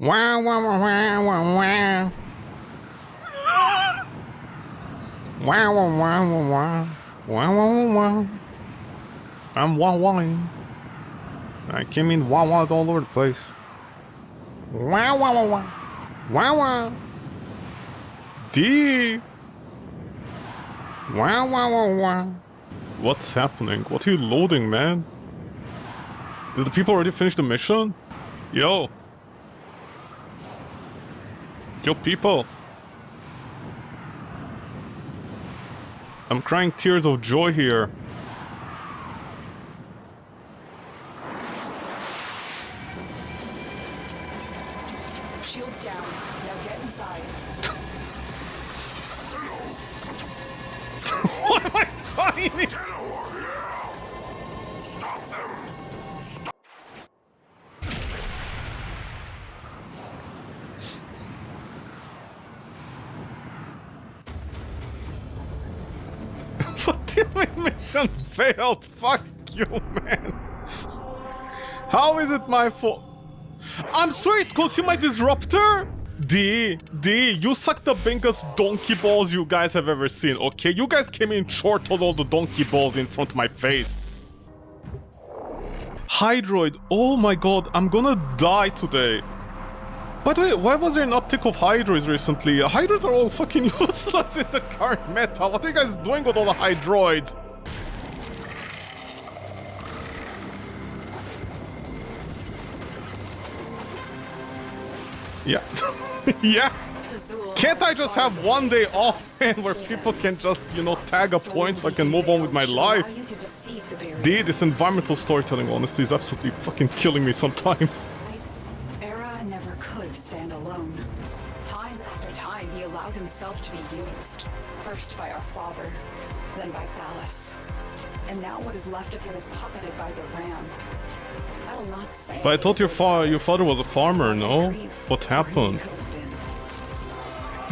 Wow, wow, wow, wow, wow, wow. Wow, wow, wow, wow, wow. Wow, wow, wow, wow. I'm wow-wowing. I came in wow-wowed all over the place. Wow, wow, wow, wow. Wow, wow. D. Wow, wow, wow, wow. What's happening? What are you loading, man? Did the people already finish the mission? Yo. Yo, people. I'm crying tears of joy here. Shields down. Now get inside. What am I fighting? Stop them! What do you mean mission failed? Fuck you, man. How is it my fault? I'm sorry it consumed my disruptor? D, you suck the biggest donkey balls you guys have ever seen, okay? You guys came in short of all the donkey balls in front of my face. Hydroid, oh my god, I'm gonna die today. By the way, why was there an uptick of Hydroids recently? Hydroids are all fucking useless in the current meta. What are you guys doing with all the Hydroids? Yeah. Yeah. Can't I just have one day off, man, where people can just, you know, tag a point so I can move on with my life? Dude, this environmental storytelling, honestly, is absolutely fucking killing me sometimes. Era never could stand alone. Time after time, he allowed himself to be used. First by our father, then by Ballas. And now what is left of him is puppeted by the Ram. I will not say. But I thought your father was a farmer, no? What happened?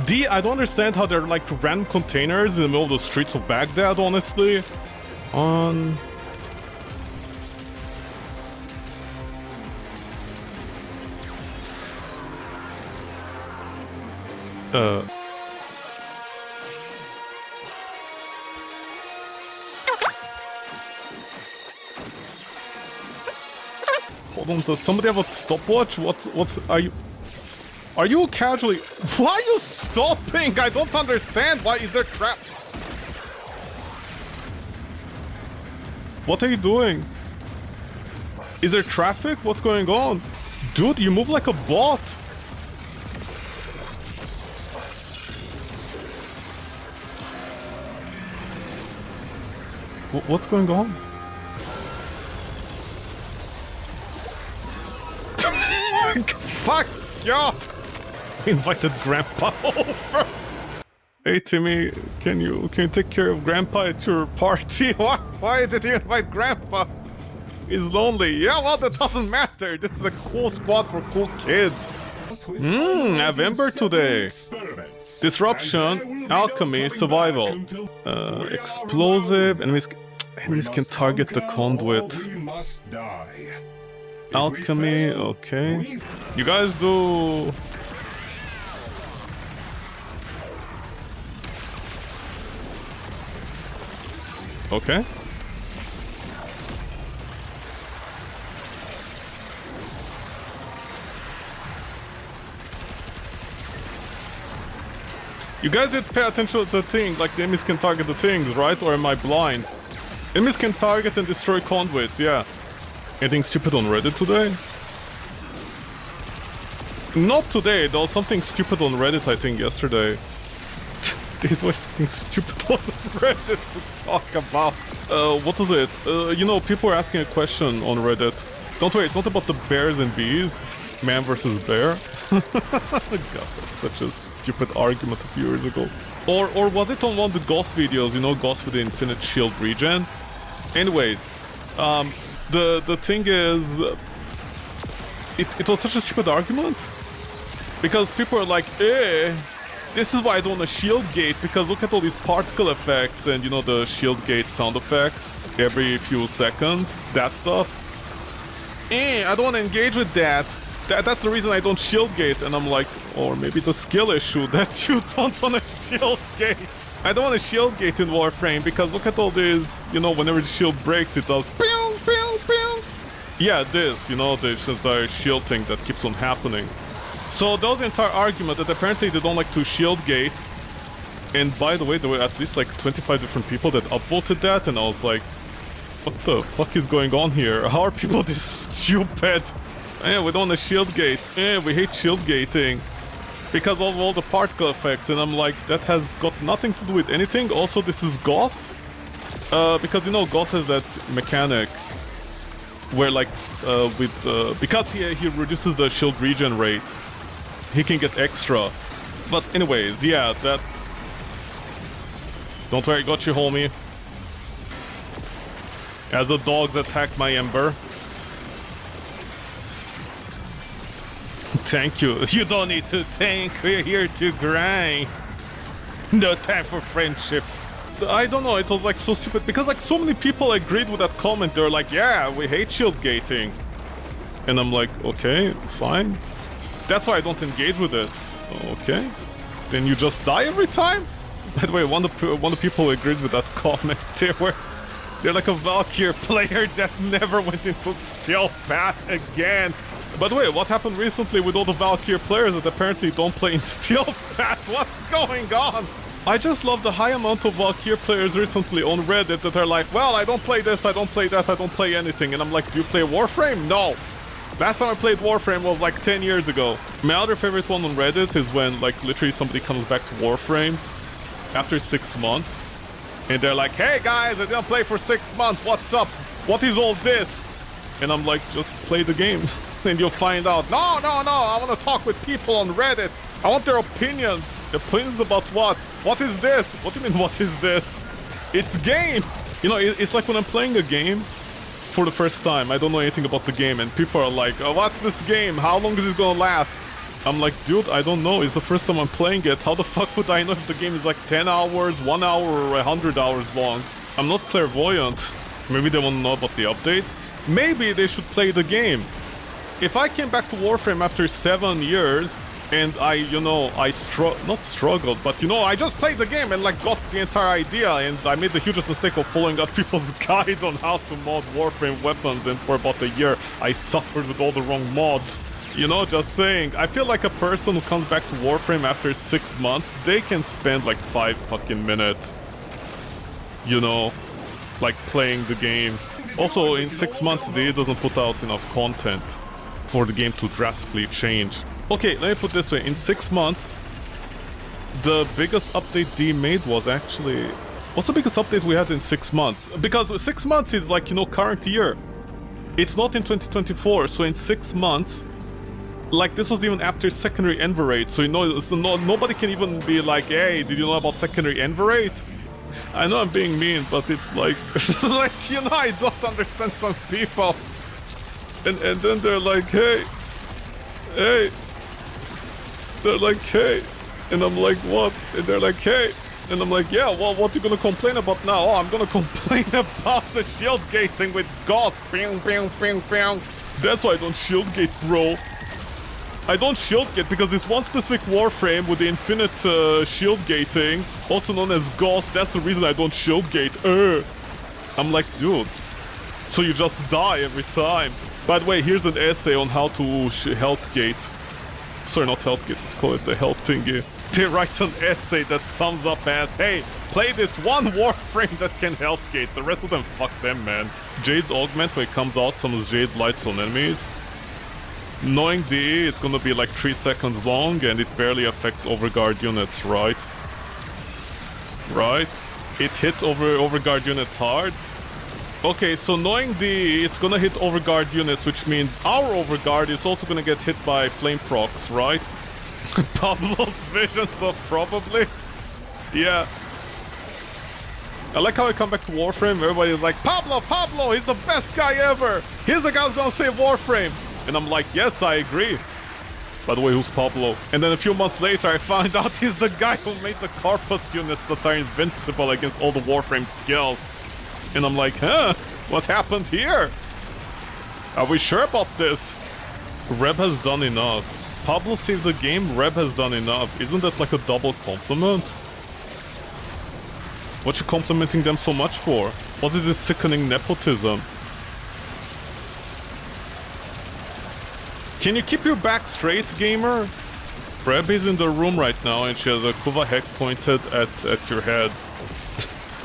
D, I don't understand how they're like random containers in the middle of the streets of Baghdad, honestly. On... Hold on, does somebody have a stopwatch? Are you casually... Why are you stopping? I don't understand. Why is there trap? What are you doing? Is there traffic? What's going on? Dude, you move like a bot. What's going on? Fuck yeah! Invited Grandpa over. Hey Timmy, can you take care of Grandpa at your party? Why did you invite Grandpa? He's lonely. Yeah, well, that doesn't matter. This is a cool squad for cool kids. November today. Disruption, alchemy, survival. Explosive, enemies can target the conduit. Alchemy, okay. You guys do... Okay. You guys did pay attention to the thing, like the enemies can target the things, right? Or am I blind? Enemies can target and destroy conduits, yeah. Anything stupid on Reddit today? Not today, there was something stupid on Reddit, I think, yesterday. There's always something stupid on Reddit to talk about. What is it? You know, people are asking a question on Reddit. Don't worry, it's not about the bears and bees. Man versus bear. God, that's such a stupid argument a few years ago. Or was it on one of the Ghost videos, you know, Ghost with the Infinite Shield regen? Anyways, the thing is, it was such a stupid argument. Because people are like, this is why I don't want a shield gate, because look at all these particle effects and, you know, the shield gate sound effect every few seconds, that stuff. I don't want to engage with that. That's the reason I don't shield gate. And I'm like, or maybe it's a skill issue that you don't want to shield gate. I don't want to shield gate in Warframe because look at all this, you know, whenever the shield breaks, it does pew, pew, pew. Yeah, this, you know, there's a shield thing that keeps on happening. So that was the entire argument that apparently they don't like to shield gate. And by the way, there were at least like 25 different people that upvoted that, and I was like, what the fuck is going on here? How are people this stupid? Yeah, we don't want to shield gate. Yeah, we hate shield gating because of all the particle effects. And I'm like, that has got nothing to do with anything. Also, this is Goss. Because, you know, Goss has that mechanic where like, because he reduces the shield regen rate, he can get extra. But anyways, yeah, that... Don't worry, got you, homie. As the dogs attack my Ember. Thank you. You don't need to thank. We're here to grind. No time for friendship. I don't know, it was like so stupid because like so many people agreed with that comment. They're like, yeah, we hate shield gating. And I'm like, okay, fine. That's why I don't engage with it. Okay. Then you just die every time? By the way, one of the people who agreed with that comment, they're like a Valkyrie player that never went into stealth path again. By the way, what happened recently with all the Valkyrie players that apparently don't play in stealth path? What's going on? I just love the high amount of Valkyrie players recently on Reddit that are like, well, I don't play this, I don't play that, I don't play anything. And I'm like, do you play Warframe? No. Last time I played Warframe was like 10 years ago. My other favorite one on Reddit is when like literally somebody comes back to Warframe after 6 months, and they're like, hey guys, I didn't play for 6 months, what's up? What is all this? And I'm like, just play the game, and you'll find out. No, I want to talk with people on Reddit. I want their opinions. Opinions about what? What is this? What do you mean, what is this? It's game! You know, it's like when I'm playing a game for the first time, I don't know anything about the game, and people are like, oh, what's this game? How long is it gonna last? I'm like, dude, I don't know. It's the first time I'm playing it. How the fuck would I know if the game is like 10 hours, 1 hour, or 100 hours long? I'm not clairvoyant. Maybe they want to know about the updates. Maybe they should play the game. If I came back to Warframe after 7 years, and I, you know, not struggled, but, you know, I just played the game and, like, got the entire idea, and I made the hugest mistake of following other people's guide on how to mod Warframe weapons, and for about a year, I suffered with all the wrong mods. You know, just saying, I feel like a person who comes back to Warframe after 6 months, they can spend like 5 fucking minutes, you know, like playing the game. Also, in 6 months, they doesn't put out enough content for the game to drastically change. Okay, let me put it this way, in 6 months, the biggest update they made was actually... What's the biggest update we had in 6 months? Because 6 months is like, you know, current year. It's not in 2024, so in 6 months... Like, this was even after secondary enver rate, so you know, nobody can even be like, hey, did you know about secondary enver rate? I know I'm being mean, but it's like, like, you know, I don't understand some people. And then they're like, hey. They're like, hey. And I'm like, what? And they're like, hey. And I'm like, yeah, well, what are you gonna complain about now? Oh, I'm gonna complain about the shield gating with Gauss. Bing, bing, bing, bing. That's why I don't shield gate, bro. I don't shield gate because it's one specific Warframe with the infinite shield gating, also known as Gauss. That's the reason I don't shield gate. I'm like, dude, so you just die every time. By the way, here's an essay on how to health gate. Sorry, not health gate, call it the health thingy. They write an essay that sums up as, hey, play this one Warframe that can health gate. The rest of them, fuck them, man. Jade's augment, when it comes out, some Jade lights on enemies. Knowing DE, it's gonna be like 3 seconds long and it barely affects overguard units, right? Right? It hits overguard units hard. Okay, so knowing DE, it's gonna hit overguard units, which means our overguard is also gonna get hit by flame procs, right? Pablo's visions of probably? Yeah. I like how I come back to Warframe, everybody's like, Pablo, he's the best guy ever! He's the guy who's gonna save Warframe! And I'm like, yes, I agree. By the way, who's Pablo? And then a few months later, I found out he's the guy who made the Corpus units that are invincible against all the Warframe skills. And I'm like, huh? What happened here? Are we sure about this? Reb has done enough. Pablo saved the game, Reb has done enough. Isn't that like a double compliment? What you complimenting them so much for? What is this sickening nepotism? Can you keep your back straight, gamer? Reb is in the room right now and she has a Kuva heck pointed at your head.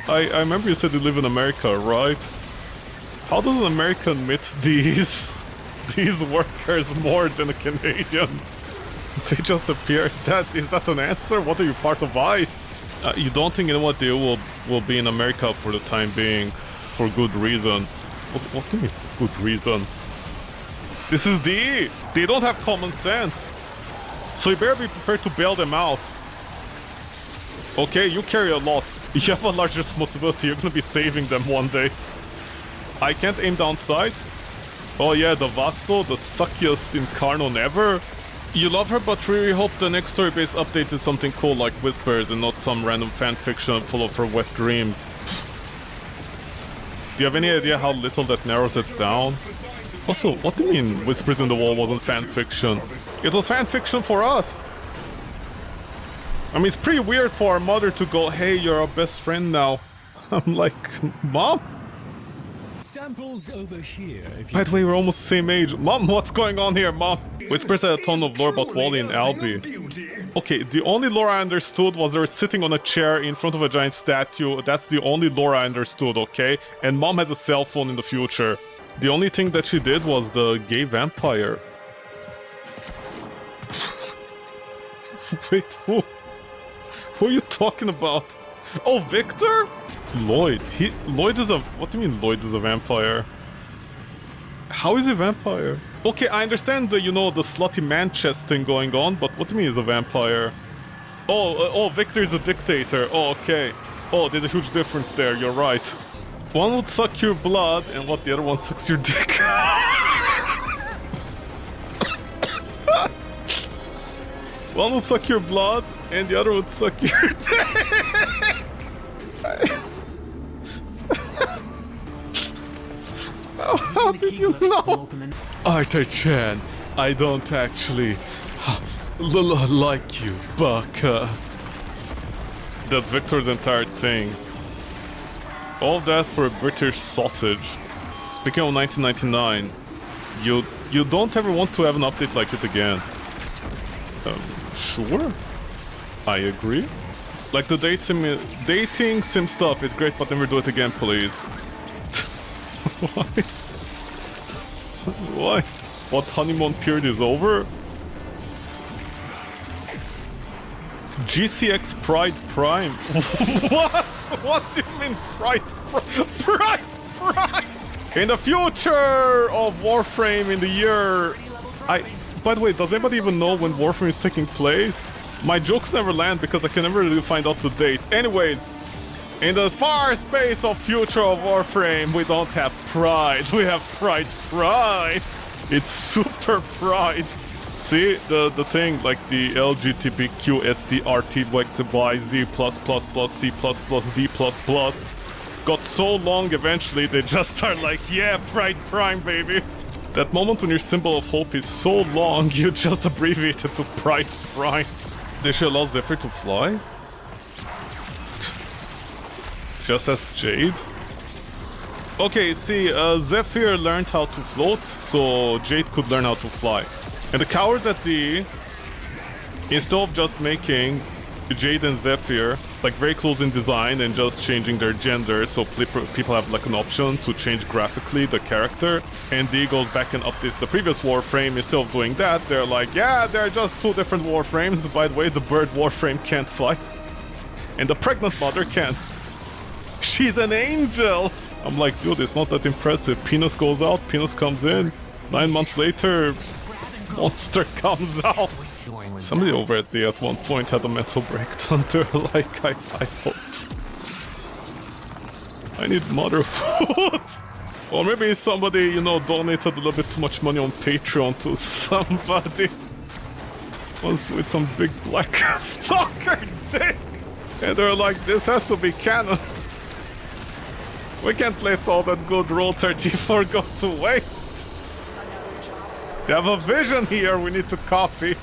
I remember you said you live in America, right? How does an American admit these workers more than a Canadian? They just appeared. Is that an answer? What are you, part of ICE? You don't think anyone there will be in America for the time being, for good reason? What do you mean, good reason? This is they don't have common sense. So you better be prepared to bail them out. Okay, you carry a lot. You have a large responsibility. You're gonna be saving them one day. I can't aim down sight. Oh yeah, the Vasto, the suckiest incarnon ever. You love her, but really hope the next story-based update is something cool like Whispers and not some random fanfiction full of her wet dreams. Do you have any idea how little that narrows it down? Also, what do you mean Whispers in the Wall wasn't fanfiction? It was fanfiction for us! I mean, it's pretty weird for our mother to go, hey, you're our best friend now. I'm like, Mom? Samples over here. By the way, we're almost the same age. Mom, what's going on here, Mom? Whispers had a ton of lore about Wally and Albie. Okay, the only lore I understood was they were sitting on a chair in front of a giant statue. That's the only lore I understood, okay? And Mom has a cell phone in the future. The only thing that she did was the gay vampire. Wait, who? Who are you talking about? Oh, Victor? Lloyd. Lloyd is a... What do you mean Lloyd is a vampire? How is he a vampire? Okay, I understand the, you know, the slutty man chest thing going on, but what do you mean he's a vampire? Oh, Victor is a dictator. Oh, okay. Oh, there's a huge difference there, you're right. One would suck your blood, and what, the other one sucks your dick? One would suck your blood, and the other would suck your dick! How did you know? Arthur-chan, I don't actually like you, Baka. That's Victor's entire thing. All that for a British sausage. Speaking of 1999, you don't ever want to have an update like it again. Sure. I agree. Like the dating sim stuff, it's great, but never do it again, please. Why? Why? What, honeymoon period is over? GCX Pride Prime. What? What do you mean Pride Prime? In the future of Warframe in the year... By the way, does anybody even know when Warframe is taking place? My jokes never land because I can never really find out the date. Anyways, in the far space of future of Warframe, we don't have Pride. We have Pride. It's super Pride. See, the thing, like the LGBTQ SDRT XYZ+++C++D++, got so long eventually they just are like, yeah, Pride Prime, baby. That moment when your symbol of hope is so long, you just abbreviate it to Pride Prime. They should allow Zephyr to fly? Just as Jade? Okay, see, Zephyr learned how to float, so Jade could learn how to fly. And the cowards at the... Instead of just making Jade and Zephyr like very close in design and just changing their gender so people have like an option to change graphically the character, and D goes back and updates the previous Warframe. Instead of doing that, they're like, yeah, they're just two different Warframes. By the way, the bird Warframe can't fly. And the pregnant mother can. She's an angel! I'm like, dude, it's not that impressive. Penis goes out, penis comes in. 9 months later, monster comes out. Somebody over at the at one point had a mental breakdown. They're like, I hope. I need motherhood. Or maybe somebody, you know, donated a little bit too much money on Patreon to somebody. Was with some big black stalker dick. And they're like, this has to be canon. We can't let all that good roll 34 go to waste. They have a vision here we need to copy.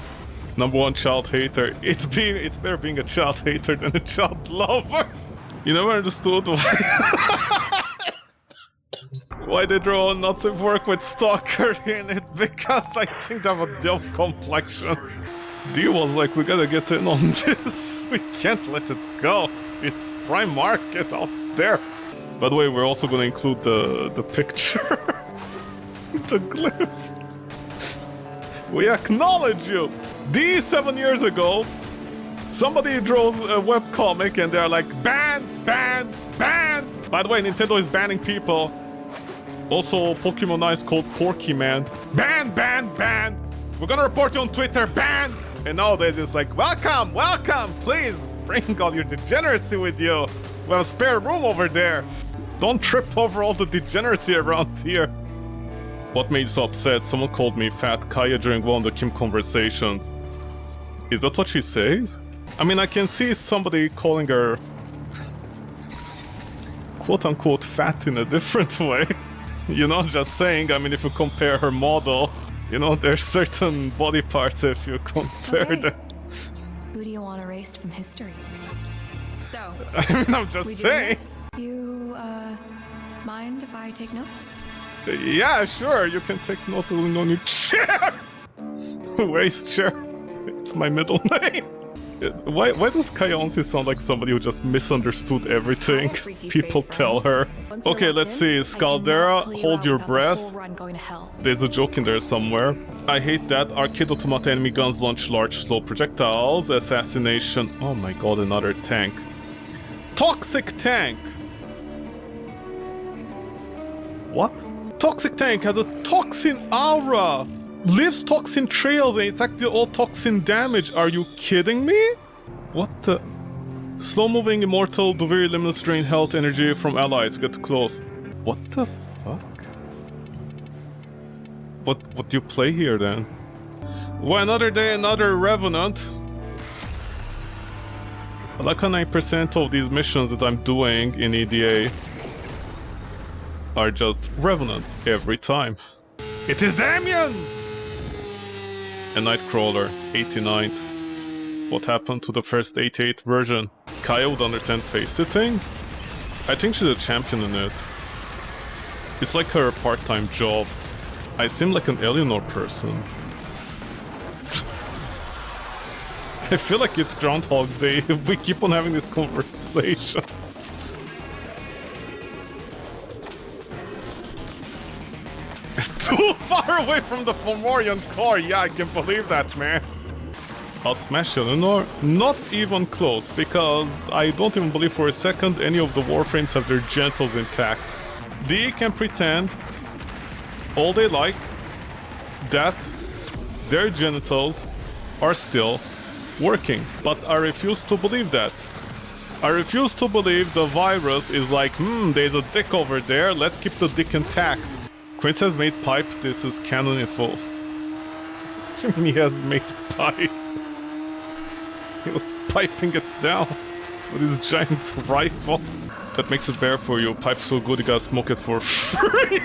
Number one child hater. It's better being a child hater than a child lover. You never understood why they draw not to work with Stalker in it, because I think they have a delf complexion. D was like, we gotta get in on this. We can't let it go. It's prime market out there. By the way, we're also gonna include the picture. The glyph. We acknowledge you. D 7 years ago, somebody draws a webcomic and they're like, ban, ban, ban. By the way, Nintendo is banning people. Also, Pokemon Ice called Porky Man. Ban, ban, ban. We're gonna report you on Twitter, ban. And nowadays it's like, welcome, welcome. Please bring all your degeneracy with you. We have a spare room over there. Don't trip over all the degeneracy around here. What made you so upset? Someone called me Fat Kaya during one of the Kim conversations. Is that what she says? I mean, I can see somebody calling her quote-unquote fat in a different way. You know, just saying, I mean, if you compare her model, you know, there's certain body parts if you compare them. Who do you want erased from history? So, I mean, I'm just saying. You, mind if I take notes? Yeah, sure, you can take notes on your chair! Waste chair. It's my middle name. Why does Kayonsi sound like somebody who just misunderstood everything people tell her? Okay, let's see. Scaldera, hold your breath. There's a joke in there somewhere. I hate that. Arcade automata enemy guns launch large, slow projectiles. Assassination. Oh my god, another tank. Toxic tank! What? Toxic tank has a toxin aura! Leaves toxin trails and it's actually all toxin damage. Are you kidding me? What the? Slow-moving immortal, do very limited drain health energy from allies. Get close. What the fuck? What do you play here then? Well, another day, another revenant. I like how 9% of these missions that I'm doing in EDA are just revenant every time. It is Damien! A Nightcrawler, 89th. What happened to the first 88th version? Kaya would understand face-sitting? I think she's a champion in it. It's like her part-time job. I seem like an Eleanor person. I feel like it's Groundhog Day if we keep on having this conversation. Too far away from the Fomorian core, yeah, I can believe that, man. I'll smash Eleanor? Not even close, because I don't even believe for a second any of the Warframes have their genitals intact. D can pretend all they like that their genitals are still working, but I refuse to believe that. I refuse to believe the virus is like, there's a dick over there, let's keep the dick intact. Quince has made pipe, this is canon info. What do you mean he has made pipe? He was piping it down with his giant rifle. That makes it better for you. Pipe's so good you gotta smoke it for free.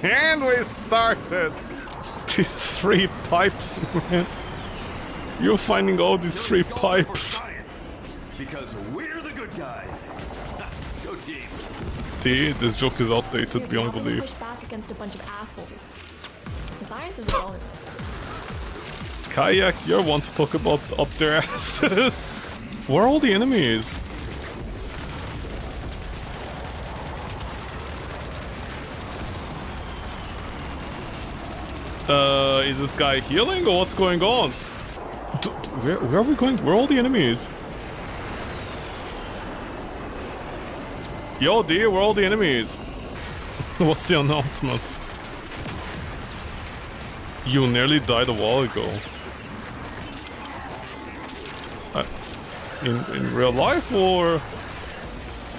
And we started! These free pipes, man. You're finding all these free pipes. Because we're the good guys. Go team. This joke is outdated beyond belief. Push back against a bunch of assholes. The science is a bonus. Kayak, you're one to talk about up their asses. Where are all the enemies? Is this guy healing or what's going on? Where are we going? Where are all the enemies? Yo, D, where are all the enemies? What's the announcement? You nearly died a while ago. In real life, or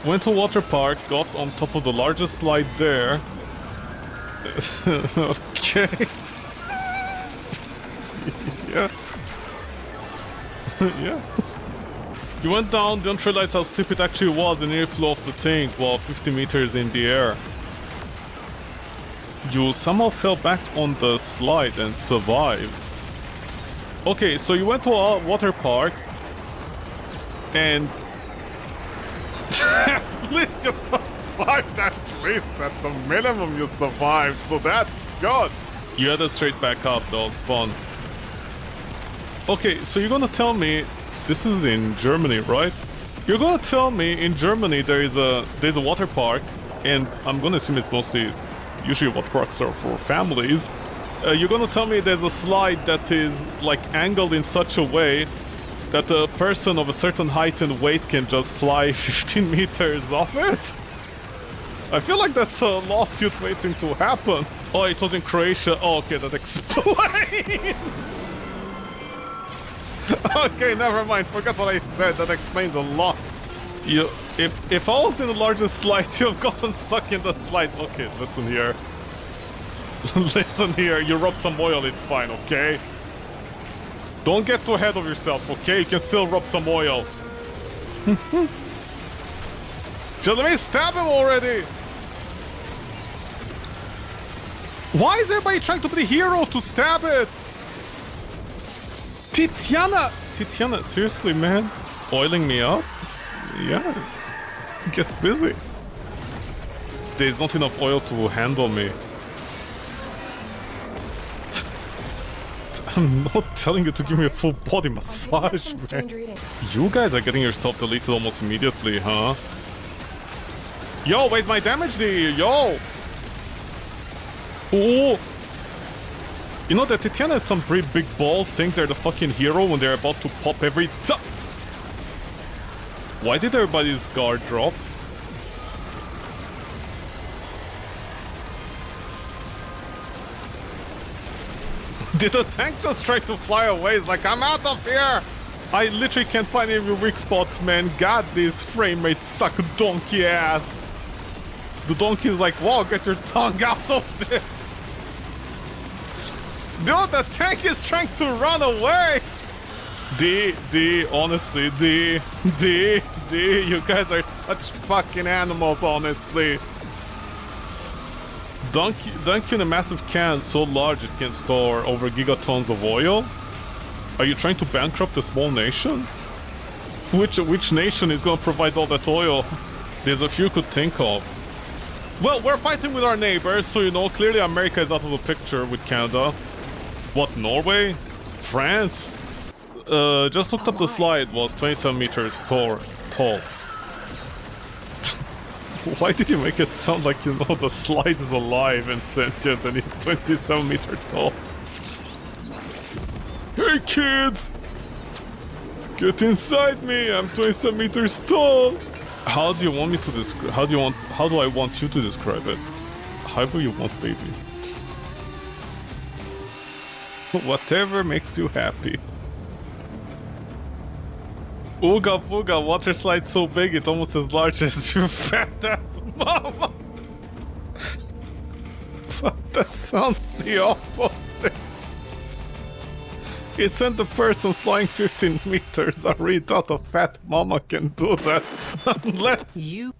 went to a water park, got on top of the largest slide there. Okay. Yeah. Yeah. You went down, didn't realize how steep it actually was, and nearly flew off the thing while 50 meters in the air. You somehow fell back on the slide and survived. Okay, so you went to a water park and at least you survived. At least at the minimum you survived, so that's good. You headed straight back up, that was fun. Okay, so you're gonna tell me this is in Germany, right? You're gonna tell me in Germany there's a water park, and I'm gonna assume it's mostly, usually water parks are for families. You're gonna tell me there's a slide that is like angled in such a way that a person of a certain height and weight can just fly 15 meters off it? I feel like that's a lawsuit waiting to happen. Oh, it was in Croatia. Oh, okay, that explains. Okay, never mind. Forgot what I said. That explains a lot. If I was in the largest slide, you've gotten stuck in the slide. Okay, listen here. Listen here. You rub some oil, it's fine, okay? Don't get too ahead of yourself, okay? You can still rub some oil. Just let me stab him already! Why is everybody trying to be the hero to stab it? Titiana, seriously, man? Oiling me up? Yeah. Get busy. There's not enough oil to handle me. I'm not telling you to give me a full body massage, man. You guys are getting yourself deleted almost immediately, huh? Yo, where's my damage D? Yo! Oh! You know that Titiana has some pretty big balls, think they're the fucking hero when they're about to pop every time. Why did everybody's guard drop? Did the tank just try to fly away? It's like, I'm out of here! I literally can't find any weak spots, man. God, these frame rates suck donkey ass. The donkey's like, wow, get your tongue out of there. Dude, the tank is trying to run away! D, honestly, D, you guys are such fucking animals, honestly. Dunk you in a massive can so large it can store over gigatons of oil? Are you trying to bankrupt a small nation? Which nation is gonna provide all that oil? There's a few you could think of. Well, we're fighting with our neighbors, so you know, clearly America is out of the picture with Canada. What, Norway? France? Just looked up the slide, was 27 meters tall. Why did you make it sound like, you know, the slide is alive and sentient and it's 27 meters tall? Hey kids! Get inside me, I'm 27 meters tall! How do you want me to describe, how do I want you to describe it? However you want, baby. Whatever makes you happy. Ooga booga, water slide so big it almost as large as your fat ass mama. But that sounds the opposite. It sent the person flying 15 meters. I really thought a fat mama can do that. Unless you...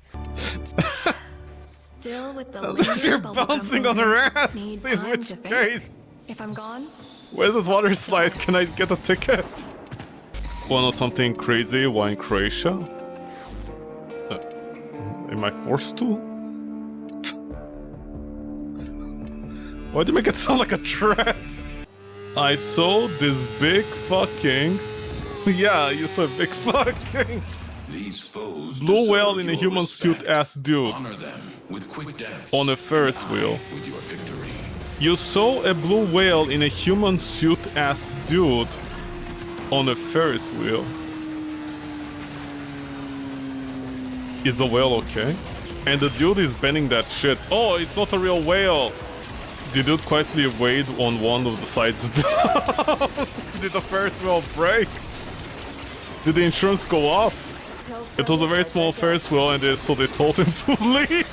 Still with the unless you're bouncing on her ass, in which case... If I'm gone? Where's this water slide? Can I get a ticket? Wanna know something crazy? Why in Croatia? Am I forced to? Why do you make it sound like a threat? I saw this big fucking... Yeah, you saw a big fucking... These foes blue whale in a human suit ass dude. Honor them with quick deaths. On a Ferris wheel. With your victory. You saw a blue whale in a human suit ass dude on a Ferris wheel. Is the whale okay? And the dude is bending that shit. Oh, it's not a real whale. The dude quietly weighed on one of the sides down. Did the Ferris wheel break? Did the insurance go off? It was a very small Ferris wheel and so they told him to leave.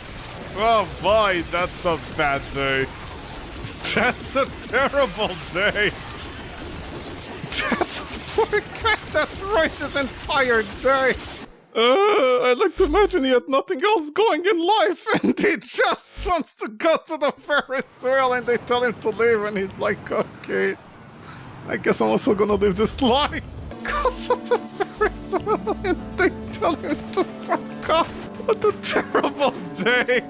Oh boy, that's a bad day. That's a terrible day. That's poor guy that ruined his entire day. I like to imagine he had nothing else going in life and he just wants to go to the Ferris wheel and they tell him to leave and he's like, okay, I guess I'm also gonna live this life. Goes to the Ferris wheel and they tell him to fuck off. What a terrible day.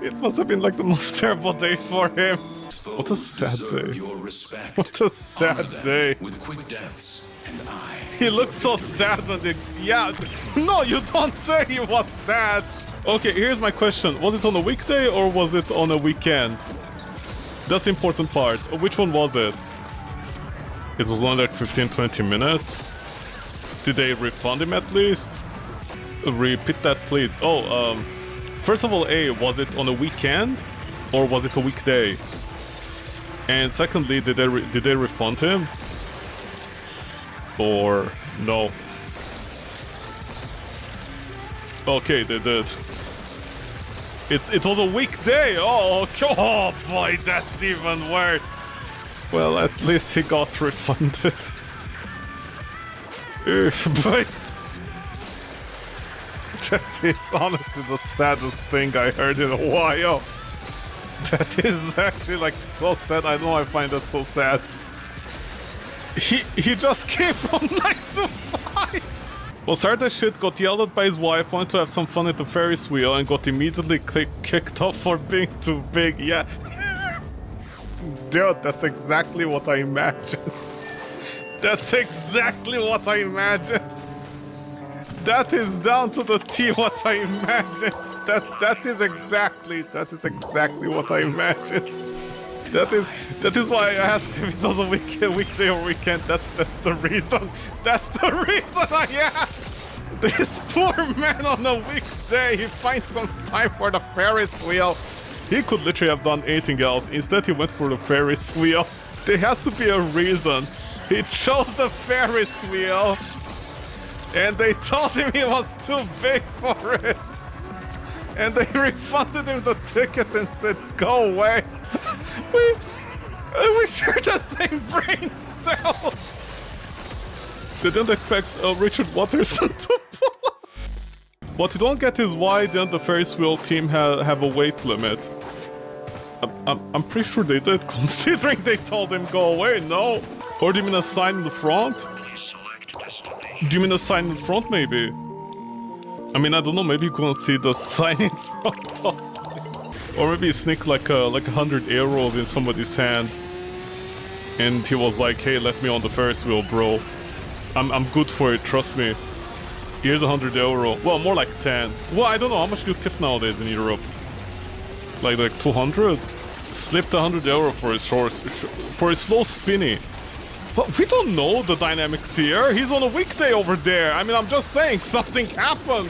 It must have been like the most terrible day for him. What a sad day. Your respect. What a sad day. With quick deaths, and I. He looks so sad when they... Yeah, no, you don't say he was sad. Okay, here's my question. Was it on a weekday or was it on a weekend? That's the important part. Which one was it? It was only like 15-20 minutes. Did they refund him at least? Repeat that, please. Oh, first of all, A, was it on a weekend or was it a weekday? And secondly, did they refund him? Or no? Okay, they did. It was a weekday. Oh boy, that's even worse. Well, at least he got refunded. But that is honestly the saddest thing I heard in a while. That is actually like so sad. I know I find that so sad. He just came from 9 to 5. Well, started that shit, got yelled at by his wife, wanted to have some fun at the Ferris wheel, and got immediately kicked off for being too big. Yeah. Dude, that's exactly what I imagined. That's exactly what I imagined. That is down to the T what I imagined. That is exactly what I imagined. That is why I asked if it was a weekday or weekend. That's the reason. That's the reason I asked. This poor man on a weekday, he finds some time for the Ferris wheel. He could literally have done anything else. Instead, he went for the Ferris wheel. There has to be a reason. He chose the Ferris wheel, and they told him he was too big for it. And they refunded him the ticket and said, go away. We share the same brain cells. They didn't expect Richard Watterson to pull up. What you don't get is why didn't the Ferris wheel team have a weight limit? I'm pretty sure they did, considering they told him go away, no? Or do you mean a sign in the front? Do you mean a sign in front, maybe? I mean, I don't know, maybe you couldn't see the sign in front of... Or maybe he sneaked like 100 arrows in somebody's hand. And he was like, hey, let me on the Ferris wheel, bro. I'm good for it, trust me. Here's 100 euro. Well, more like 10. Well, I don't know, how much do you tip nowadays in Europe? Like 200? Slipped 100 euro for his for his slow spinny. But we don't know the dynamics here. He's on a weekday over there. I mean, I'm just saying, something happened.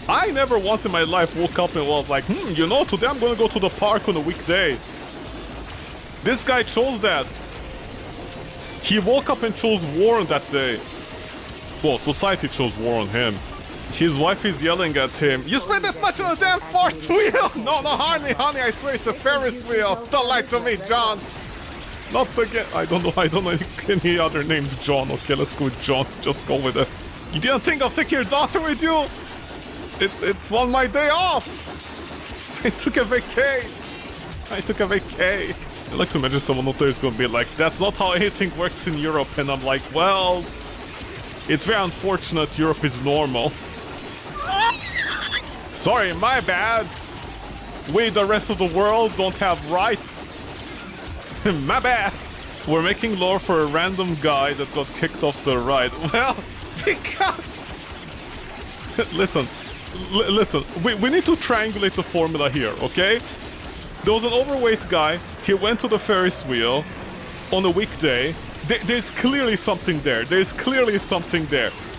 I never once in my life woke up and was like, you know, today I'm gonna go to the park on a weekday. This guy chose that. He woke up and chose war on that day. Well, society chose war on him. His wife is yelling at him, you spent that much on a damn fart wheel! No, honey, I swear it's a Ferris wheel. Don't lie to me, John. Not again. I don't know any other names John. Okay, let's go with John. Just go with it. You didn't think of taking your daughter with you? It's one my day off. I took a vacay. I like to imagine someone out there is gonna be like, that's not how anything works in Europe. And I'm like, well, it's very unfortunate Europe is normal. Sorry, my bad. We, the rest of the world, don't have rights. My bad. We're making lore for a random guy that got kicked off the ride. Well, because... Listen, we need to triangulate the formula here, okay? There was an overweight guy. He went to the Ferris wheel on a weekday. There's clearly something there.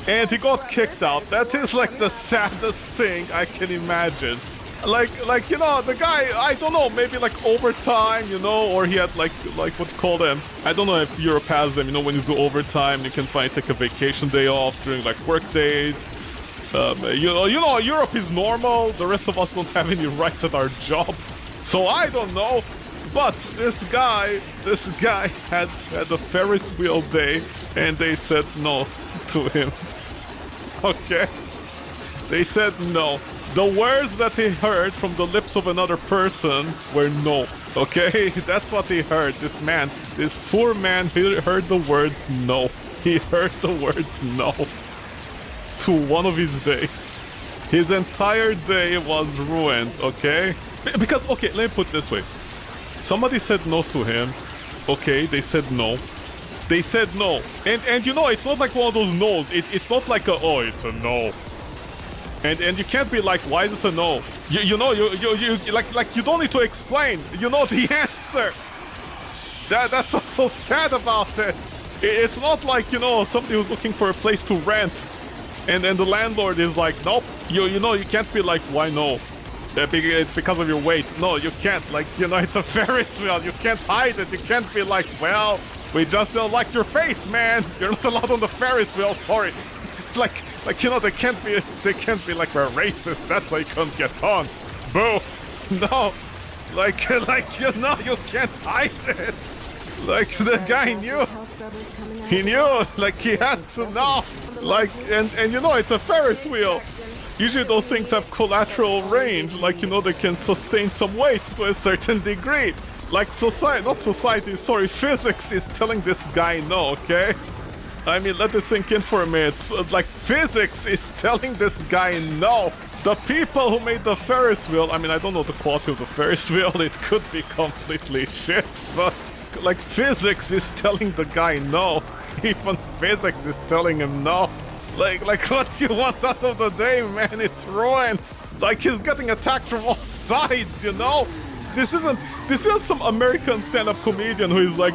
And he got kicked out. That is like the saddest thing I can imagine. Like you know, the guy, I don't know, maybe like overtime, you know, or he had like what you call them. I don't know if Europe has them, you know, when you do overtime, you can take a vacation day off during like work days. You know, Europe is normal. The rest of us don't have any rights at our jobs. So I don't know. But this guy had a Ferris wheel day, and they said no to him. okay? They said no. The words that he heard from the lips of another person were no, okay? That's what he heard. This man, this poor man, he heard the words no. He heard the words no to one of his days. His entire day was ruined, okay? Because, okay, let me put it this way. Somebody said no to him. Okay, they said no. They said no. And you know, it's not like one of those no's. It's not like a, oh, it's a no. And you can't be like, why is it a no? You know, you like you don't need to explain. You know the answer. That's what's so sad about it. It's not like, you know, somebody who's looking for a place to rent, and then the landlord is like, nope. You know, you can't be like, why no? It's because of your weight. No, you can't. Like, you know, it's a Ferris wheel. You can't hide it. You can't be like, well, we just don't like your face, man. You're not allowed on the Ferris wheel. Sorry. Like, you know, they can't be like, we're racist. That's why you couldn't get on. Boo. No. Like, you know, you can't hide it. Like, the guy knew. He knew. Like, he had to know. Like, and you know, it's a Ferris wheel. Usually those things have collateral range. Like, you know, they can sustain some weight to a certain degree. Like, physics is telling this guy no, okay? I mean, let this sink in for a minute. So, like, physics is telling this guy no. The people who made the Ferris wheel, I mean, I don't know the quality of the Ferris wheel. It could be completely shit, but, like, physics is telling the guy no. Even physics is telling him no. Like, what do you want out of the day, man? It's ruined. Like, he's getting attacked from all sides, you know? This isn't some American stand-up comedian who is like,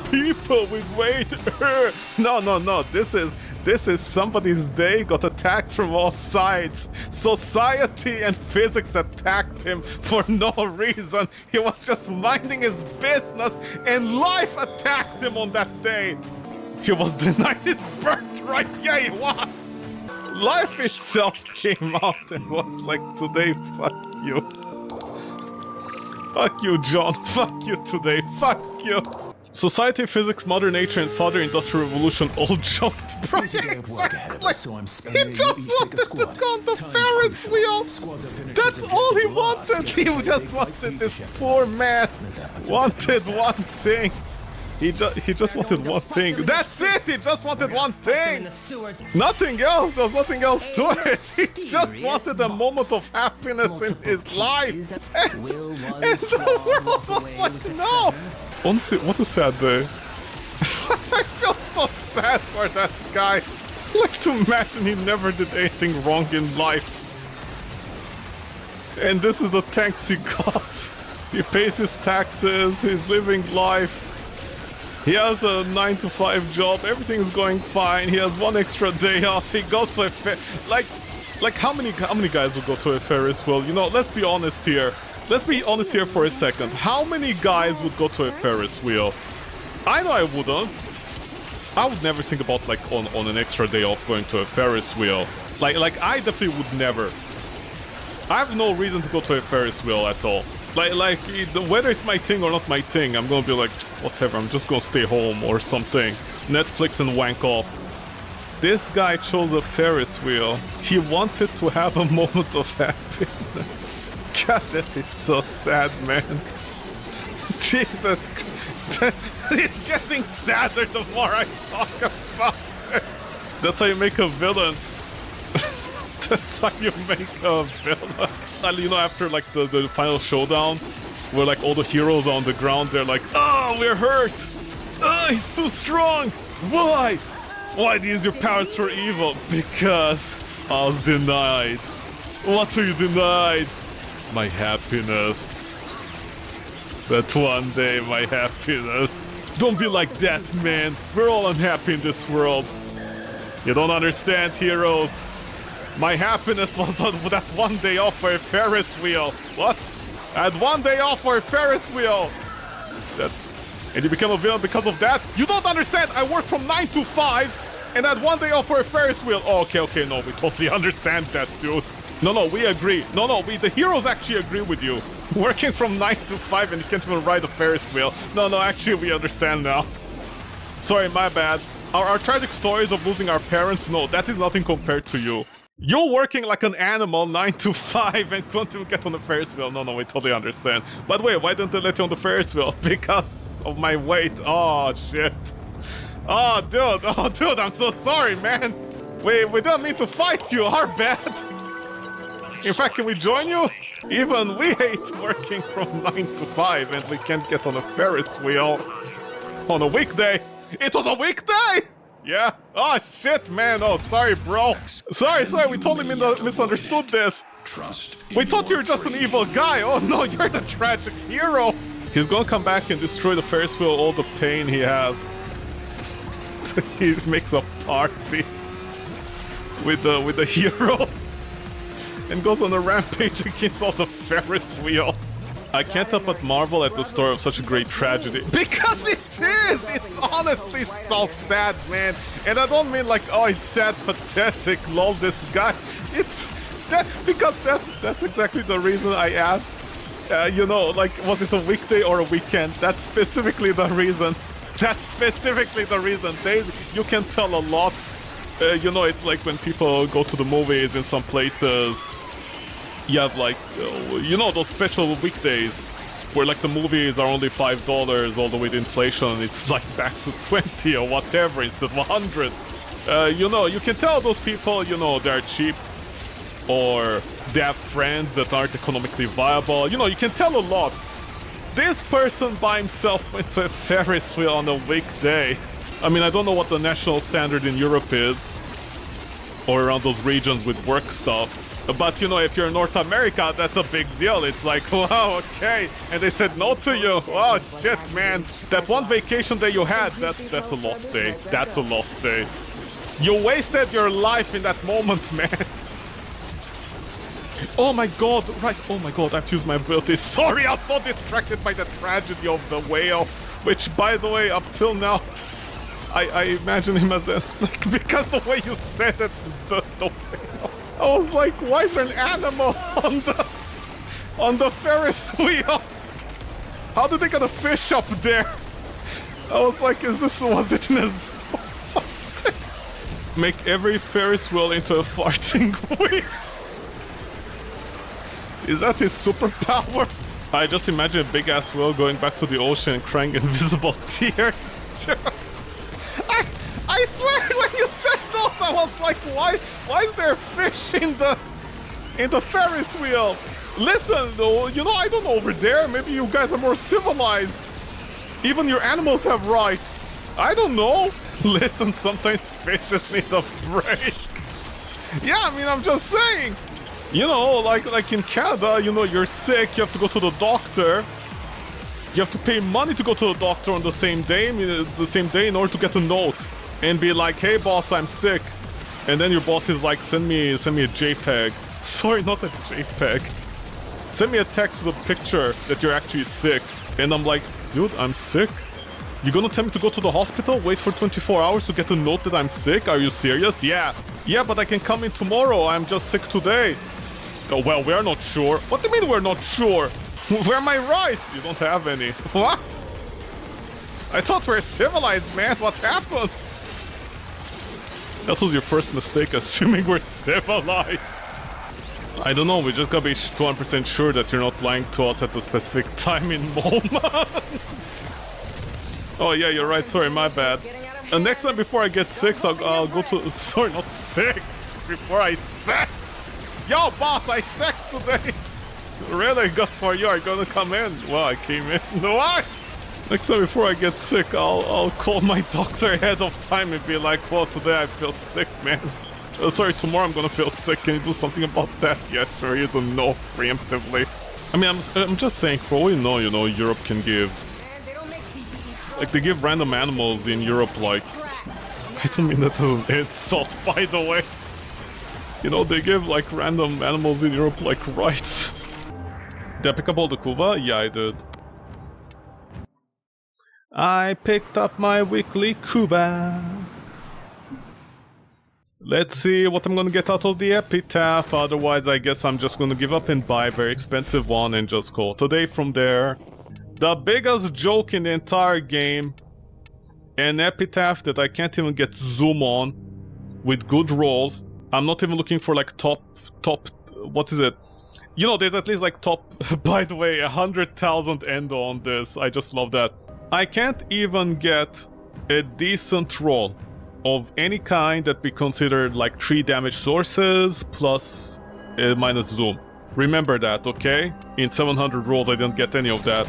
people with weight. No. This is somebody's day got attacked from all sides. Society and physics attacked him for no reason. He was just minding his business, and life attacked him on that day. He was denied his birthright. Yeah, he was. Life itself came out and was like, today, fuck you. Fuck you, John. Fuck you today. Fuck you. Society, physics, mother nature, and father industrial revolution all jumped. Bro, exactly. He just wanted to go on the Ferris wheel. That's all he wanted. He just wanted, this poor man wanted one thing. He just wanted one thing. That's it! He just wanted one thing! Nothing else! There's nothing else to it! He just wanted a moment of happiness in his life! And the world was like, no! Honestly, what a sad day. I feel so sad for that guy. Like, to imagine he never did anything wrong in life. And this is the thanks he got. He pays his taxes, he's living life. He has a 9-to-5 job, everything's going fine, he has one extra day off, he goes to a like how many guys would go to a Ferris wheel? You know, let's be honest here. Let's be honest here for a second. How many guys would go to a Ferris wheel? I know I wouldn't. I would never think about, like, on an extra day off going to a Ferris wheel. Like I definitely would never. I have no reason to go to a Ferris wheel at all. Like whether it's my thing or not my thing, I'm gonna be like, whatever, I'm just gonna stay home or something. Netflix and wank off. This guy chose a Ferris wheel. He wanted to have a moment of happiness. God, that is so sad, man. Jesus. It's getting sadder the more I talk about it. That's how you make a villain. That's how you make a villain. You know, after like the final showdown, where like all the heroes are on the ground, they're like, oh, we're hurt. Oh, he's too strong. Why? Why do you use your powers for evil? Because I was denied. What are you denied? My happiness. That one day, my happiness. Don't be like that, man. We're all unhappy in this world. You don't understand, heroes. My happiness was on that one day off for a Ferris wheel. What? I had one day off for a Ferris wheel. And you became a villain because of that? You don't understand. I worked from 9 to 5 and had one day off for a Ferris wheel. Oh, okay. No, we totally understand that, dude. No, we agree. No, the heroes actually agree with you. Working from 9 to 5 and you can't even ride a Ferris wheel. No, actually we understand now. Sorry, my bad. Our tragic stories of losing our parents, no, that is nothing compared to you. You're working like an animal 9 to 5 and don't even get on the Ferris wheel. No, we totally understand. By the way, why didn't they let you on the Ferris wheel? Because of my weight. Oh, shit. Oh, dude, I'm so sorry, man. We didn't mean to fight you, our bad. In fact, can we join you? Even we hate working from 9 to 5 and we can't get on a Ferris wheel on a weekday. It was a weekday? Yeah? Oh, shit, man. Oh, sorry, bro. Sorry, we totally misunderstood this. Trust. We thought you were just an evil guy. Oh, no, you're the tragic hero. He's gonna come back and destroy the Ferris wheel, all the pain he has. He makes a party with the heroes and goes on a rampage against all the Ferris wheels. I can't help but marvel at the story of such a great tragedy. Because it is! It's honestly so sad, man. And I don't mean like, oh, it's sad, pathetic, lol, this guy. It's that because that's exactly the reason I asked. You know, like, was it a weekday or a weekend? That's specifically the reason. That's specifically the reason. You can tell a lot. You know, it's like when people go to the movies in some places. You have like, you know, those special weekdays where like the movies are only $5 all the way to inflation. It's like back to 20 or whatever instead of 100. You know, you can tell those people, you know, they're cheap or they have friends that aren't economically viable. You know, you can tell a lot. This person by himself went to a Ferris wheel on a weekday. I mean, I don't know what the national standard in Europe is or around those regions with work stuff. But, you know, if you're in North America, that's a big deal. It's like, wow, okay. And they said no to you. Oh, shit, man. That one vacation day you had, that's a lost day. That's a lost day. You wasted your life in that moment, man. Oh my god, right. Oh my god, I have to use my ability. Sorry, I'm so distracted by the tragedy of the whale. Which, by the way, up till now, I imagine him as a... Like, because the way you said it, the whale... I was like, why is there an animal on the Ferris wheel? How did they get a fish up there? I was like, was it in a zoo or something? Make every Ferris wheel into a farting wheel. Is that his superpower? I just imagine a big ass whale going back to the ocean and crying invisible tears. I swear, when you said those, I was like, why is there a fish in the Ferris wheel? Listen, though, you know, I don't know over there. Maybe you guys are more civilized. Even your animals have rights. I don't know. Listen, sometimes fishes need a break. Yeah, I mean, I'm just saying. You know, like in Canada, you know, you're sick, you have to go to the doctor. You have to pay money to go to the doctor on the same day in order to get a note. And be like, hey boss, I'm sick. And then your boss is like, send me a JPEG. Sorry, not a JPEG. Send me a text with a picture that you're actually sick. And I'm like, dude, I'm sick? You gonna tell me to go to the hospital, wait for 24 hours to get a note that I'm sick? Are you serious? Yeah, but I can come in tomorrow, I'm just sick today. Oh, well, we're not sure. What do you mean we're not sure? Where am I right? You don't have any. What? I thought we're civilized, man. What happened? That was your first mistake, assuming we're civilized. I don't know, we just gotta be 200% sure that you're not lying to us at the specific time in moment. Oh yeah, you're right, sorry, my bad. And next time before I get sick, I'll go to... Sorry, not sick! Before I sick! Yo, boss, I sick today! Really, good for you, are you gonna come in? Well, I came in. What? Next time before I get sick, I'll call my doctor ahead of time and be like, well, today I feel sick, man. Sorry, tomorrow I'm gonna feel sick. Can you do something about that? Yeah, sure, here's a no preemptively. I mean, I'm just saying, for all you know, Europe can give... Like, they give random animals in Europe, like... I don't mean that as an insult, by the way. You know, they give, like, random animals in Europe, like, rights. Did I pick up all the Kuva? Yeah, I did. I picked up my weekly Kuva. Let's see what I'm gonna get out of the epitaph. Otherwise, I guess I'm just gonna give up and buy a very expensive one and just call today from there. The biggest joke in the entire game an epitaph that I can't even get zoom on with good rolls. I'm not even looking for like top, what is it? You know, there's at least like top, by the way, 100,000 endo on this. I just love that. I can't even get a decent roll of any kind that be considered like 3 damage sources plus minus zoom. Remember that, okay? In 700 rolls, I didn't get any of that.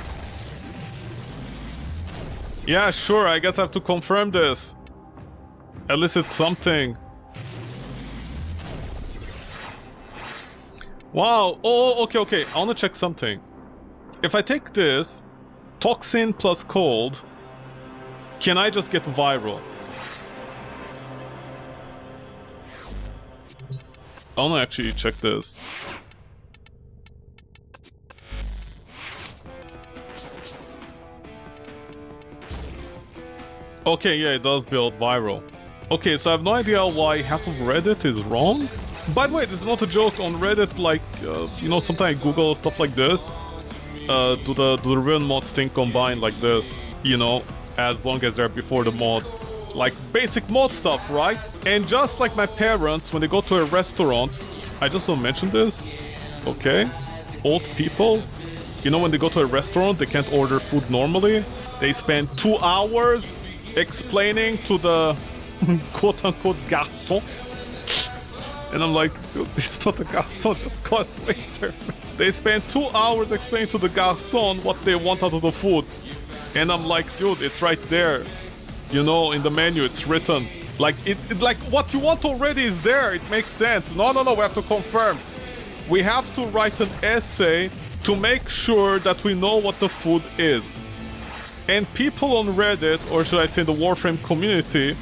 Yeah, sure, I guess I have to confirm this. At least it's something. Wow, oh, okay, I wanna check something. If I take this, toxin plus cold, can I just get viral? I wanna actually check this. Okay, yeah, it does build viral. Okay, so I have no idea why half of Reddit is wrong. By the way, this is not a joke. On Reddit, like, you know, sometimes I Google stuff like this. Do the real mods thing combined like this, you know, as long as they're before the mod. Like, basic mod stuff, right? And just like my parents, when they go to a restaurant, I just want to mention this, okay? Old people, you know, when they go to a restaurant, they can't order food normally. They spend 2 hours explaining to the quote-unquote garçon. And I'm like, dude, it's not a garçon, just call it waiter. They spend 2 hours explaining to the garçon what they want out of the food. And I'm like, dude, it's right there. You know, in the menu, it's written. Like, like what you want already is there. It makes sense. No, we have to confirm. We have to write an essay to make sure that we know what the food is. And people on Reddit, or should I say the Warframe community,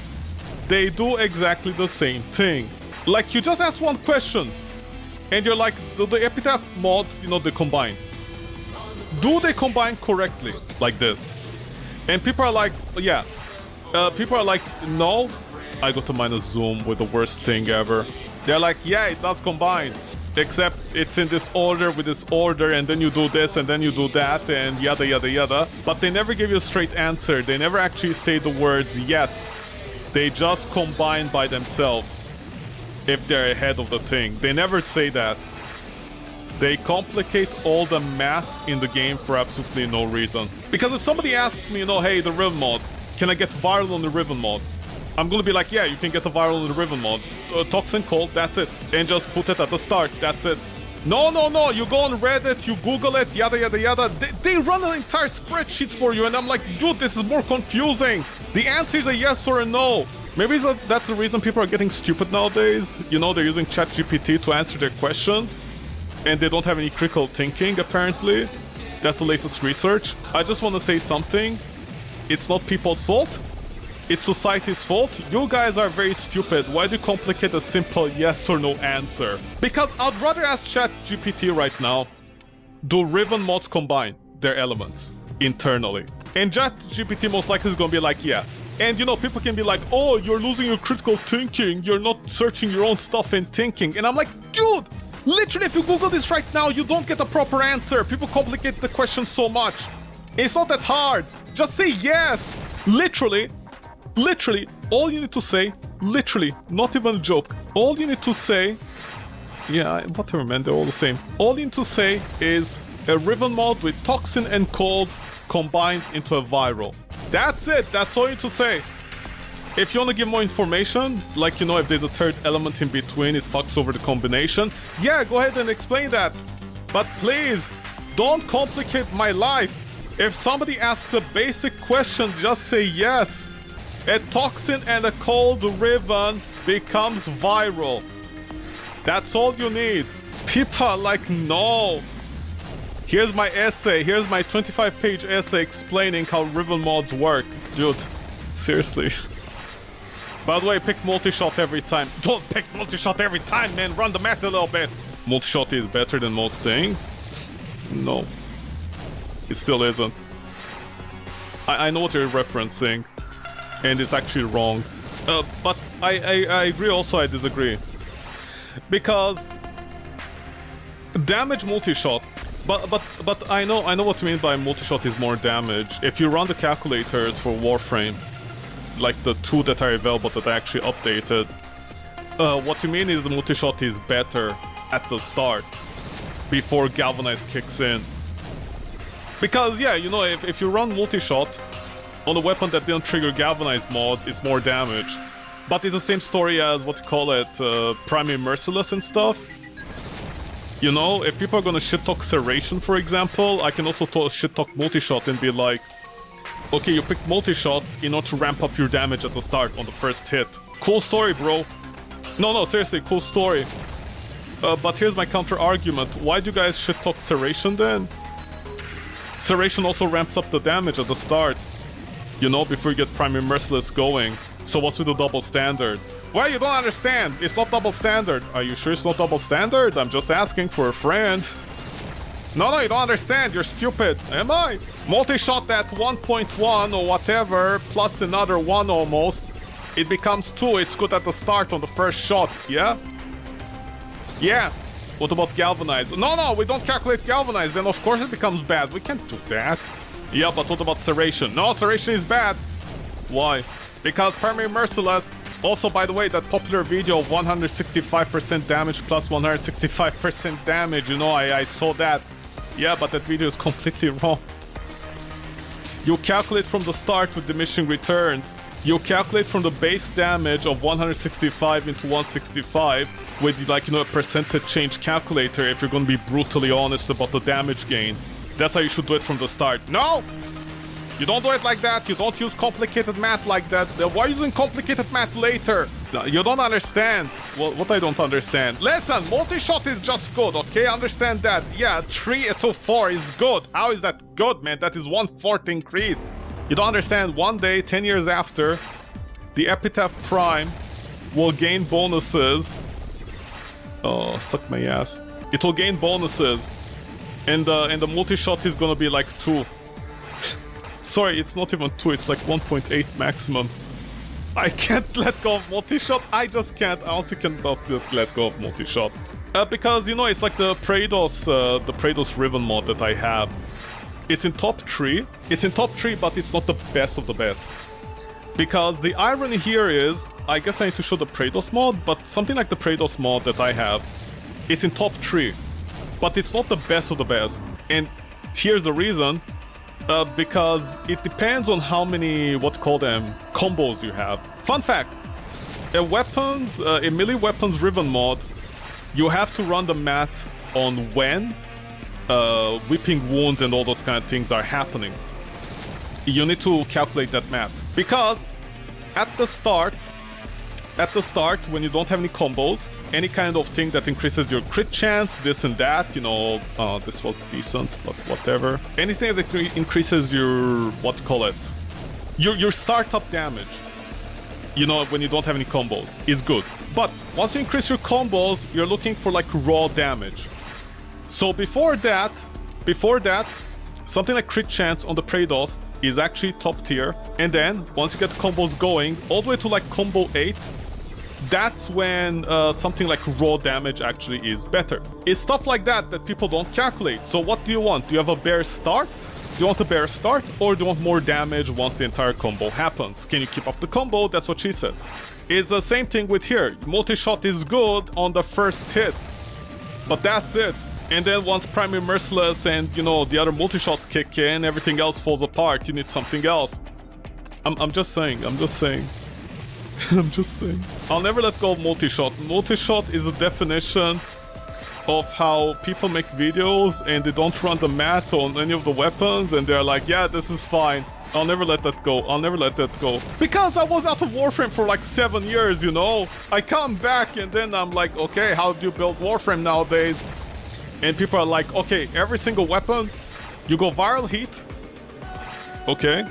they do exactly the same thing. Like, you just ask one question, and you're like, do the epitaph mods, you know, they combine? Do they combine correctly? Like this. And people are like, yeah. People are like, no. I got to minus zoom with the worst thing ever. They're like, yeah, it does combine. Except it's in this order with this order, and then you do this, and then you do that, and yada yada yada. But they never give you a straight answer. They never actually say the words yes. They just combine by themselves. If they're ahead of the thing. They never say that. They complicate all the math in the game for absolutely no reason. Because if somebody asks me, you know, hey, the Riven mods, can I get viral on the Riven mod? I'm gonna be like, yeah, you can get a viral on the Riven mod. Toxin cold, that's it. And just put it at the start, that's it. No, you go on Reddit, you Google it, yada yada yada. They run an entire spreadsheet for you, and I'm like, dude, this is more confusing. The answer is a yes or a no. Maybe that's the reason people are getting stupid nowadays. You know, they're using ChatGPT to answer their questions, and they don't have any critical thinking, apparently. That's the latest research. I just want to say something. It's not people's fault. It's society's fault. You guys are very stupid. Why do you complicate a simple yes or no answer? Because I'd rather ask ChatGPT right now, do Riven mods combine their elements internally? And ChatGPT most likely is going to be like, yeah. And, you know, people can be like, oh, you're losing your critical thinking. You're not searching your own stuff and thinking. And I'm like, dude, literally, if you Google this right now, you don't get a proper answer. People complicate the question so much. It's not that hard. Just say yes. Literally, all you need to say, literally, not even a joke. All you need to say, yeah, whatever, man, they're all the same. All you need to say is a Riven mod with Toxin and Cold combined into a viral. That's it. That's all you need to say. If you want to give more information, like, you know, if there's a third element in between, it fucks over the combination, yeah, go ahead and explain that. But please, don't complicate my life. If somebody asks a basic question, just say yes. A Toxin and a Cold Riven becomes viral. That's all you need. People are like, no. Here's my essay. Here's my 25-page essay explaining how Riven mods work. Dude, seriously. By the way, pick multi-shot every time. Don't pick multi-shot every time, man. Run the math a little bit. Multi-shot is better than most things. No. It still isn't. I know what you're referencing. And it's actually wrong. But I agree also, I disagree. Because damage multi-shot. But I know what you mean by multi-shot is more damage. If you run the calculators for Warframe, like the 2 that are available that I actually updated. What you mean is the multi-shot is better at the start, before Galvanize kicks in. Because, yeah, you know, if you run multi-shot on a weapon that didn't trigger Galvanize mods, it's more damage. But it's the same story as, what you call it, Primary Merciless and stuff. You know, if people are gonna shit-talk Serration, for example, I can also shit-talk multi-shot and be like, okay, you picked multi-shot in order to ramp up your damage at the start on the first hit. Cool story, bro. No, seriously, cool story. But here's my counter-argument. Why do you guys shit-talk Serration then? Serration also ramps up the damage at the start, you know, before you get Primary Merciless going. So what's with the double standard? Well, you don't understand. It's not double standard. Are you sure it's not double standard? I'm just asking for a friend. No, you don't understand. You're stupid. Am I? Multi-shot at 1.1 or whatever, plus another 1 almost. It becomes 2. It's good at the start on the first shot, yeah? Yeah. What about Galvanize? No, we don't calculate Galvanize. Then of course it becomes bad. We can't do that. Yeah, but what about Serration? No, Serration is bad. Why? Because Primary Merciless. Also, by the way, that popular video of 165% damage plus 165% damage, you know, I saw that. Yeah, but that video is completely wrong. You calculate from the start with diminishing returns. You calculate from the base damage of 165 into 165 with, like, you know, a percentage change calculator if you're gonna be brutally honest about the damage gain. That's how you should do it from the start. No! You don't do it like that. You don't use complicated math like that. Why using complicated math later? No, you don't understand. Well, what I don't understand. Listen, multi-shot is just good, okay? Understand that. Yeah, 3 to 4 is good. How is that good, man? That is 1/4 increase. You don't understand. One day, 10 years after, the Epitaph Prime will gain bonuses. Oh, suck my ass. It will gain bonuses. And the multi-shot is gonna be like 2. Sorry, it's not even 2, it's like 1.8 maximum. I can't let go of multi-shot. I just can't. I honestly cannot let go of multi-shot. Because, you know, it's like the Praedos Riven mod that I have. It's in top 3. It's in top 3, but it's not the best of the best. Because the irony here is, I guess I need to show the Praedos mod, but something like the Praedos mod that I have, it's in top 3. But it's not the best of the best. And here's the reason. Because it depends on how many, combos you have. Fun fact, a melee weapons Riven mod, you have to run the math on when whipping wounds and all those kind of things are happening. You need to calculate that math. Because at the start, when you don't have any combos, any kind of thing that increases your crit chance, this and that, you know, this was decent, but whatever. Anything that increases your, your startup damage, you know, when you don't have any combos, is good. But once you increase your combos, you're looking for like raw damage. So before that, something like crit chance on the Praedos is actually top tier. And then, once you get combos going, all the way to like combo 8, that's when something like raw damage actually is better. It's stuff like that that people don't calculate. So what do you want? Do you have a bear start? Do you want a bear start? Or do you want more damage once the entire combo happens? Can you keep up the combo? That's what she said. It's the same thing with here. Multi-shot is good on the first hit. But that's it. And then once Primary Merciless and, you know, the other multi-shots kick in, everything else falls apart. You need something else. I'm just saying. I'm just saying. I'll never let go of multi-shot. Multi-shot is a definition of how people make videos and they don't run the math on any of the weapons and they're like, yeah, this is fine. I'll never let that go. I'll never let that go. Because I was out of Warframe for like 7 years, you know? I come back and then I'm like, okay, how do you build Warframe nowadays? And people are like, okay, every single weapon, you go viral heat. Okay.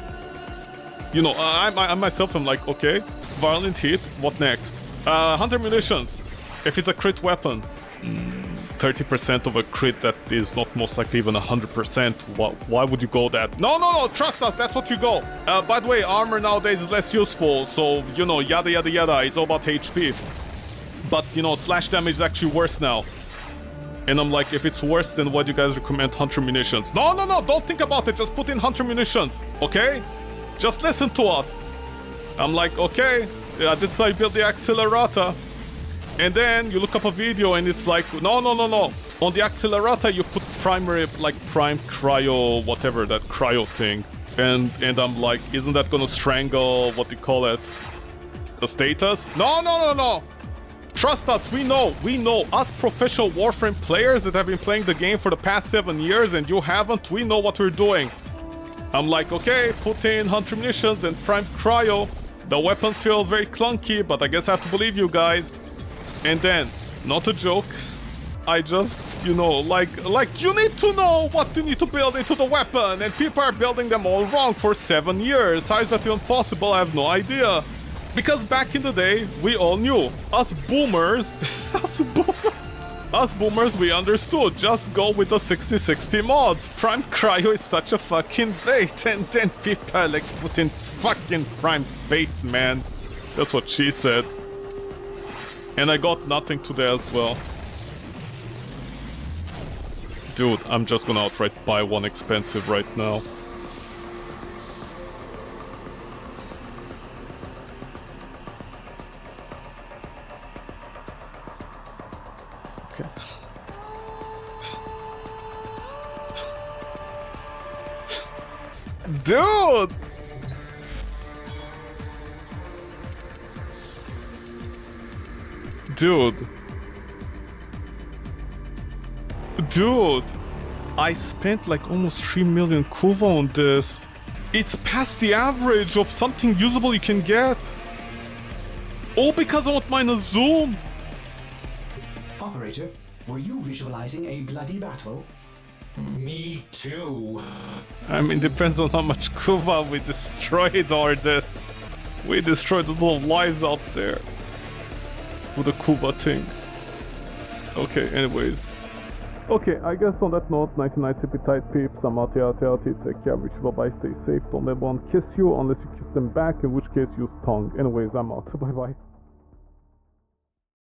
You know, I myself am like, okay, violent heat, what next? Hunter munitions. If it's a crit weapon, 30% of a crit that is not most likely even 100%. Why would you go that? No, trust us, that's what you go. By the way, armor nowadays is less useful, so, you know, yada yada yada, it's all about HP. But, you know, slash damage is actually worse now. And I'm like, if it's worse, then why do you guys recommend Hunter munitions? No, don't think about it, just put in Hunter munitions, okay? Just listen to us. I'm like, okay, yeah, this is how you build the accelerator. And then you look up a video and it's like, no. On the accelerator you put primary, like prime cryo, whatever, that cryo thing. And I'm like, isn't that gonna strangle, what do you call it, the status? No. Trust us, we know. Us professional Warframe players that have been playing the game for the past 7 years and you haven't, we know what we're doing. I'm like, okay, put in 100 munitions and prime cryo. The weapons feels very clunky, but I guess I have to believe you guys. And then, not a joke, I just, you know, like you need to know what you need to build into the weapon, and people are building them all wrong for 7 years. How is that even possible? I have no idea. Because back in the day, we all knew. Us boomers, us boomers, we understood. Just go with the 60/60 mods. Prime cryo is such a fucking bait, and then people like put in fucking prime bait, man. That's what she said. And I got nothing today as well. Dude, I'm just gonna outright buy one expensive right now. Okay. Dude! Dude, I spent like almost 3 million kuva on this. It's past the average of something usable you can get. All because I want mine a zoom. Operator, were you visualizing a bloody battle? Me too. I mean, depends on how much kuva we destroyed or this. We destroyed a lot of lives out there. With the kuva thing. Okay, anyways. Okay, I guess on that note, 99 sippy tight peeps, I'm out here, take care, wish you bye-bye, stay safe, don't let one kiss you unless you kiss them back, in which case use tongue. Anyways, I'm out, bye-bye.